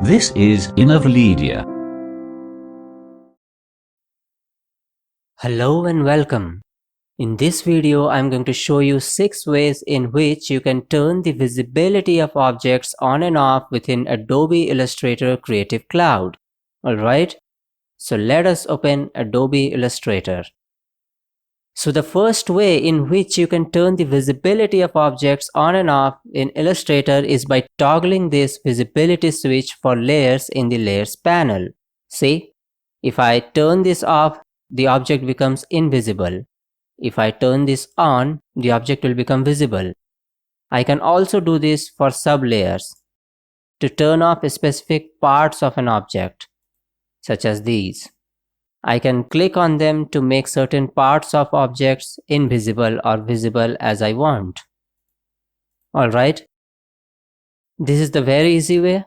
This is Innovledia. Hello and welcome. In this video, I'm going to show you 6 ways in which you can turn the visibility of objects on and off within Adobe Illustrator Creative Cloud. Alright, so let us open Adobe Illustrator. So the first way in which you can turn the visibility of objects on and off in Illustrator is by toggling this visibility switch for layers in the Layers panel. See, if I turn this off, the object becomes invisible. If I turn this on, the object will become visible. I can also do this for sublayers to turn off specific parts of an object, such as these. I can click on them to make certain parts of objects invisible or visible as I want. Alright, this is the very easy way.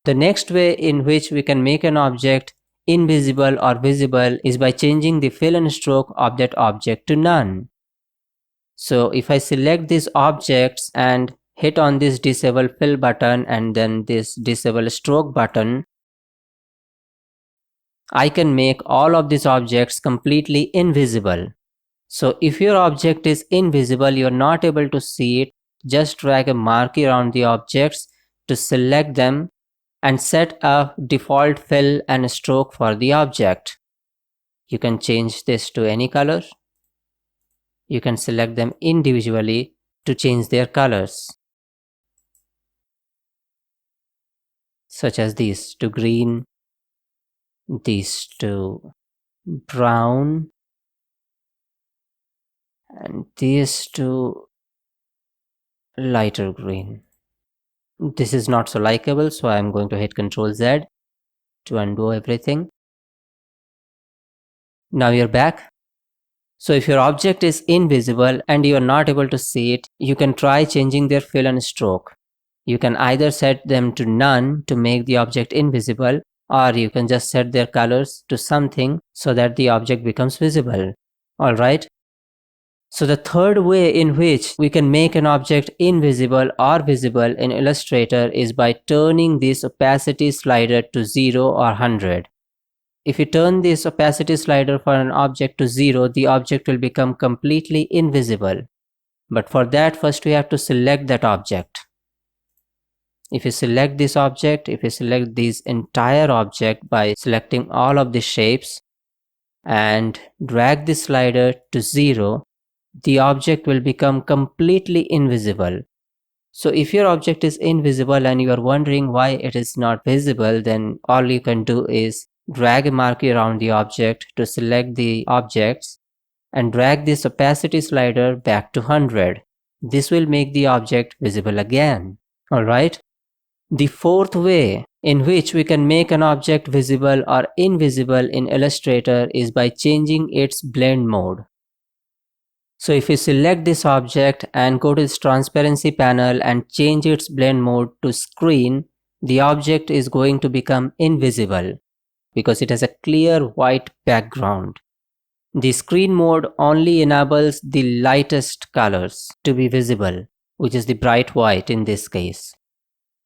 The next way in which we can make an object invisible or visible is by changing the fill and stroke of that object to none. So if I select these objects and hit on this disable fill button and then this disable stroke button, I can make all of these objects completely invisible. So if your object is invisible, you're not able to see it, just drag a marquee around the objects to select them and set a default fill and stroke for the object. You can change this to any color. You can select them individually to change their colors, such as these to green, these to brown, and these to lighter green. This is not so likable, so I'm going to hit Ctrl Z to undo everything. Now you're back. So if your object is invisible and you are not able to see it, you can try changing their fill and stroke. You can either set them to none to make the object invisible, or you can just set their colors to something so that the object becomes visible. Alright. So the third way in which we can make an object invisible or visible in Illustrator is by turning this opacity slider to 0 or 100. If you turn this opacity slider for an object to 0, the object will become completely invisible. But for that, first we have to select that object. If you select this object, if you select this entire object by selecting all of the shapes and drag the slider to 0, the object will become completely invisible. So if your object is invisible and you are wondering why it is not visible, then all you can do is drag a marquee around the object to select the objects and drag this opacity slider back to 100. This will make the object visible again. Alright. The fourth way in which we can make an object visible or invisible in Illustrator is by changing its blend mode. So if you select this object and go to this transparency panel and change its blend mode to screen, the object is going to become invisible because it has a clear white background. The screen mode only enables the lightest colors to be visible, which is the bright white in this case.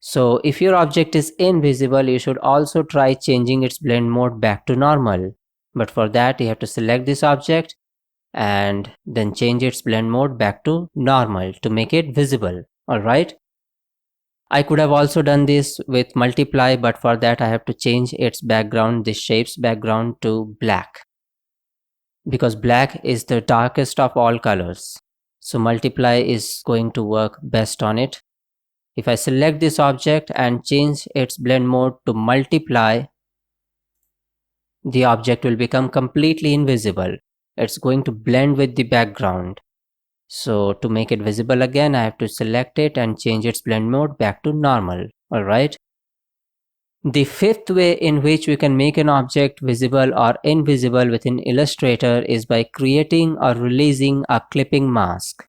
So if your object is invisible, you should also try changing its blend mode back to normal. But for that, you have to select this object and then change its blend mode back to normal to make it visible. Alright. I could have also done this with multiply, but for that I have to change its background, the shape's background, to black, because black is the darkest of all colors. So multiply is going to work best on it. If I select this object and change its blend mode to multiply, the object will become completely invisible. It's going to blend with the background. So to make it visible again, I have to select it and change its blend mode back to normal. Alright. The fifth way in which we can make an object visible or invisible within Illustrator is by creating or releasing a clipping mask.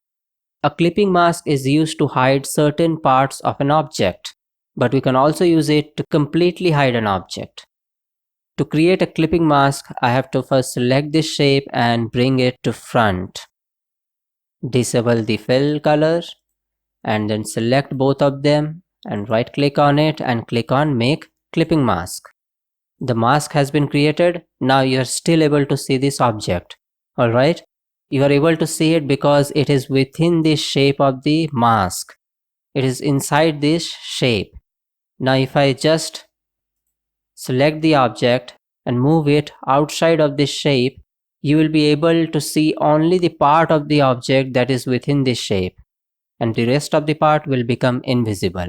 A clipping mask is used to hide certain parts of an object, but we can also use it to completely hide an object. To create a clipping mask, I have to first select this shape and bring it to front. Disable the fill color and then select both of them and right click on it and click on Make Clipping Mask. The mask has been created. Now you are still able to see this object. Alright, you are able to see it because it is within the shape of the mask. It is inside this shape. Now if I just select the object and move it outside of this shape, you will be able to see only the part of the object that is within this shape, and the rest of the part will become invisible.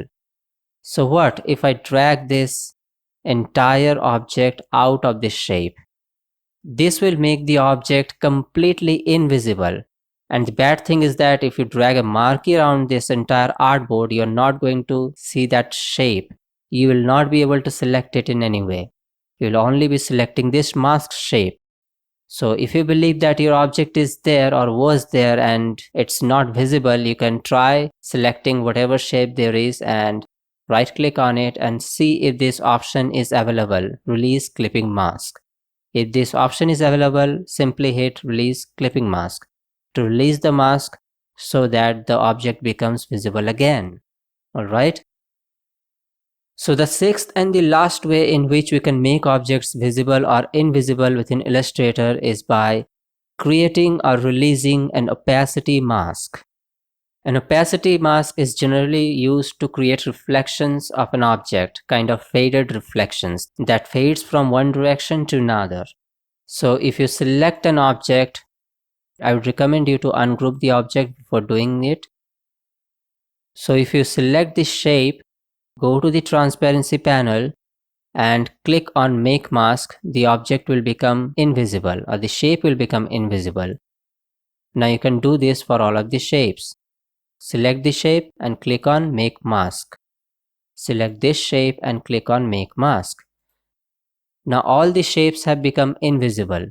So what if I drag this entire object out of this shape? This will make the object completely invisible. And the bad thing is that if you drag a marquee around this entire artboard, you're not going to see that shape. You will not be able to select it in any way. You'll only be selecting this mask shape. So if you believe that your object is there or was there and it's not visible, you can try selecting whatever shape there is and right click on it and see if this option is available, Release Clipping Mask. If this option is available, simply hit Release Clipping Mask to release the mask so that the object becomes visible again. Alright. So the sixth and the last way in which we can make objects visible or invisible within Illustrator is by creating or releasing an opacity mask. An opacity mask is generally used to create reflections of an object, kind of faded reflections that fades from one direction to another. So if you select an object, I would recommend you to ungroup the object before doing it. So if you select the shape, go to the transparency panel and click on Make Mask, the object will become invisible or the shape will become invisible. Now you can do this for all of the shapes. Select the shape and click on Make Mask. Select this shape and click on Make Mask. Now all the shapes have become invisible.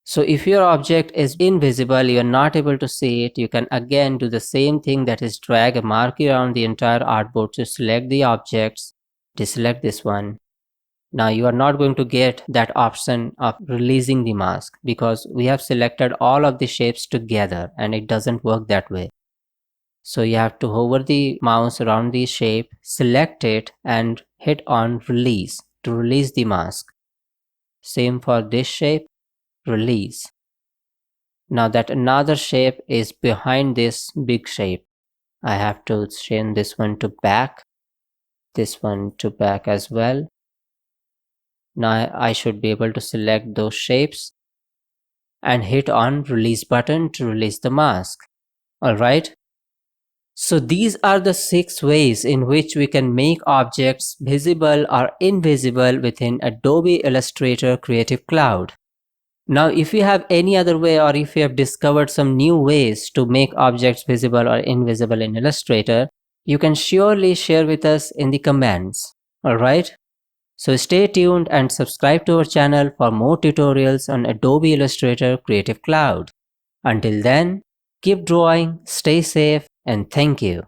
So if your object is invisible, you are not able to see it, you can again do the same thing, that is drag a marquee around the entire artboard to select the objects, deselect this one. Now you are not going to get that option of releasing the mask because we have selected all of the shapes together and it doesn't work that way. So you have to hover the mouse around the shape, select it and hit on Release to release the mask. Same for this shape, Release. Now that another shape is behind this big shape, I have to change this one to back, this one to back as well. Now I should be able to select those shapes and hit on Release button to release the mask. Alright. So these are the 6 ways in which we can make objects visible or invisible within Adobe Illustrator Creative Cloud. Now if you have any other way or if you have discovered some new ways to make objects visible or invisible in Illustrator, you can surely share with us in the comments. Alright? So stay tuned and subscribe to our channel for more tutorials on Adobe Illustrator Creative Cloud. Until then, keep drawing, stay safe, and thank you.